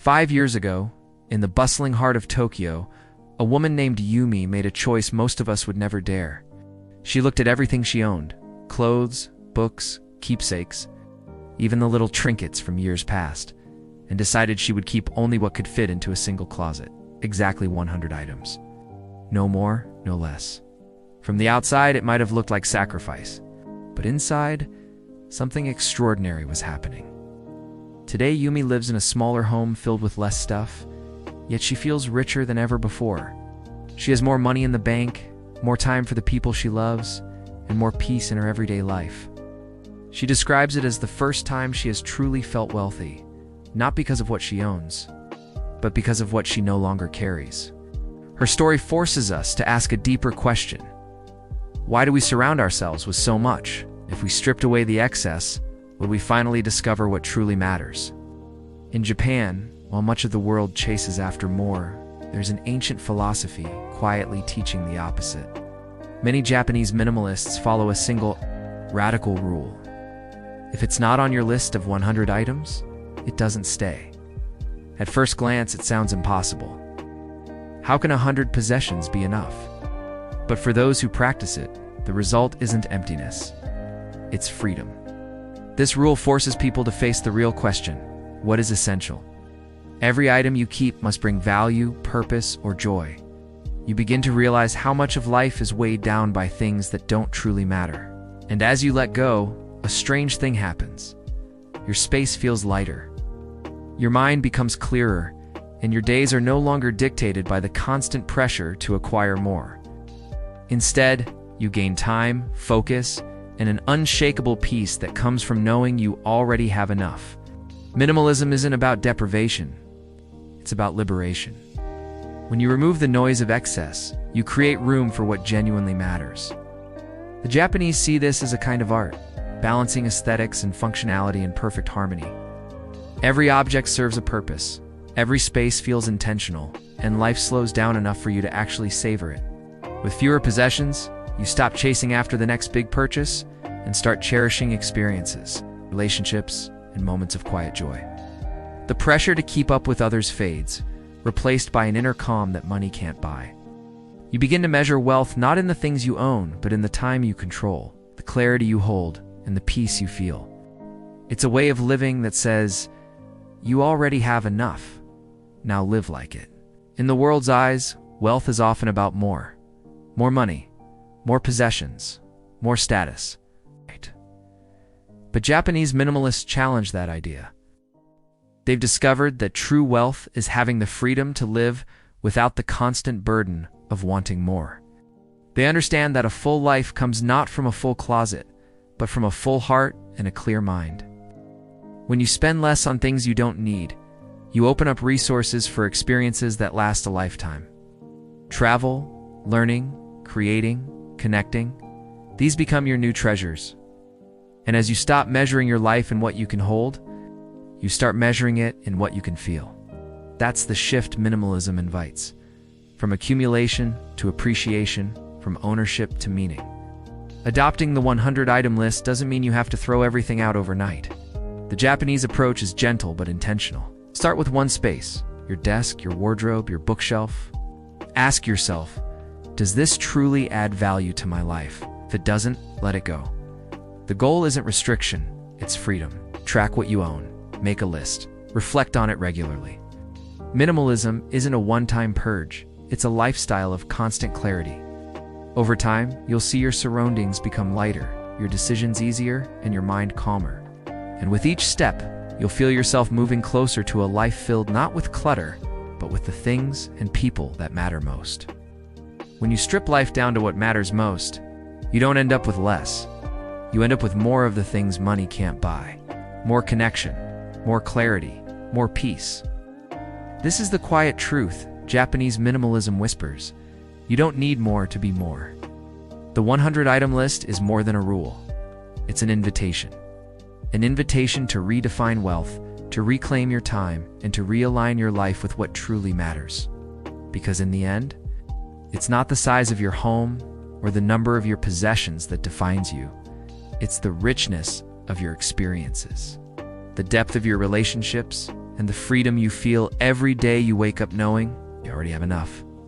5 years ago, in the bustling heart of Tokyo, a woman named Yumi made a choice most of us would never dare. She looked at everything she owned: clothes, books, keepsakes, even the little trinkets from years past, and decided she would keep only what could fit into a single closet, exactly 100 items. No more, no less. From the outside, it might have looked like sacrifice, but inside, something extraordinary was happening. Today, Yumi lives in a smaller home filled with less stuff, yet she feels richer than ever before. She has more money in the bank, more time for the people she loves, and more peace in her everyday life. She describes it as the first time she has truly felt wealthy, not because of what she owns, but because of what she no longer carries. Her story forces us to ask a deeper question. Why do we surround ourselves with so much? If we stripped away the excess, would we finally discover what truly matters? In Japan, while much of the world chases after more, there's an ancient philosophy quietly teaching the opposite. Many Japanese minimalists follow a single, radical rule. If it's not on your list of 100 items, it doesn't stay. At first glance, it sounds impossible. How can 100 possessions be enough? But for those who practice it, the result isn't emptiness. It's freedom. This rule forces people to face the real question: what is essential? Every item you keep must bring value, purpose, or joy. You begin to realize how much of life is weighed down by things that don't truly matter. And as you let go, a strange thing happens. Your space feels lighter. Your mind becomes clearer, and your days are no longer dictated by the constant pressure to acquire more. Instead, you gain time, focus, and an unshakable peace that comes from knowing you already have enough. Minimalism isn't about deprivation. It's about liberation. When you remove the noise of excess, you create room for what genuinely matters. The Japanese see this as a kind of art, balancing aesthetics and functionality in perfect harmony. Every object serves a purpose, every space feels intentional, and life slows down enough for you to actually savor it. With fewer possessions, you stop chasing after the next big purchase and start cherishing experiences, relationships, and moments of quiet joy. The pressure to keep up with others fades, replaced by an inner calm that money can't buy. You begin to measure wealth not in the things you own, but in the time you control, the clarity you hold, and the peace you feel. It's a way of living that says, you already have enough. Now live like it. In the world's eyes, wealth is often about more. More money, more possessions, more status. But Japanese minimalists challenge that idea. They've discovered that true wealth is having the freedom to live without the constant burden of wanting more. They understand that a full life comes not from a full closet, but from a full heart and a clear mind. When you spend less on things you don't need, you open up resources for experiences that last a lifetime. Travel, learning, creating, connecting, these become your new treasures. And as you stop measuring your life in what you can hold, you start measuring it in what you can feel. That's the shift minimalism invites. From accumulation to appreciation, from ownership to meaning. Adopting the 100-item list doesn't mean you have to throw everything out overnight. The Japanese approach is gentle but intentional. Start with one space, your desk, your wardrobe, your bookshelf. Ask yourself, does this truly add value to my life? If it doesn't, let it go. The goal isn't restriction, it's freedom. Track what you own, make a list, reflect on it regularly. Minimalism isn't a one-time purge, it's a lifestyle of constant clarity. Over time, you'll see your surroundings become lighter, your decisions easier, and your mind calmer. And with each step, you'll feel yourself moving closer to a life filled not with clutter, but with the things and people that matter most. When you strip life down to what matters most, you don't end up with less. You end up with more of the things money can't buy. More connection, more clarity, more peace. This is the quiet truth Japanese minimalism whispers. You don't need more to be more. The 100-item list is more than a rule. It's an invitation. An invitation to redefine wealth, to reclaim your time, and to realign your life with what truly matters. Because in the end, it's not the size of your home or the number of your possessions that defines you. It's the richness of your experiences, the depth of your relationships, and the freedom you feel every day you wake up knowing you already have enough.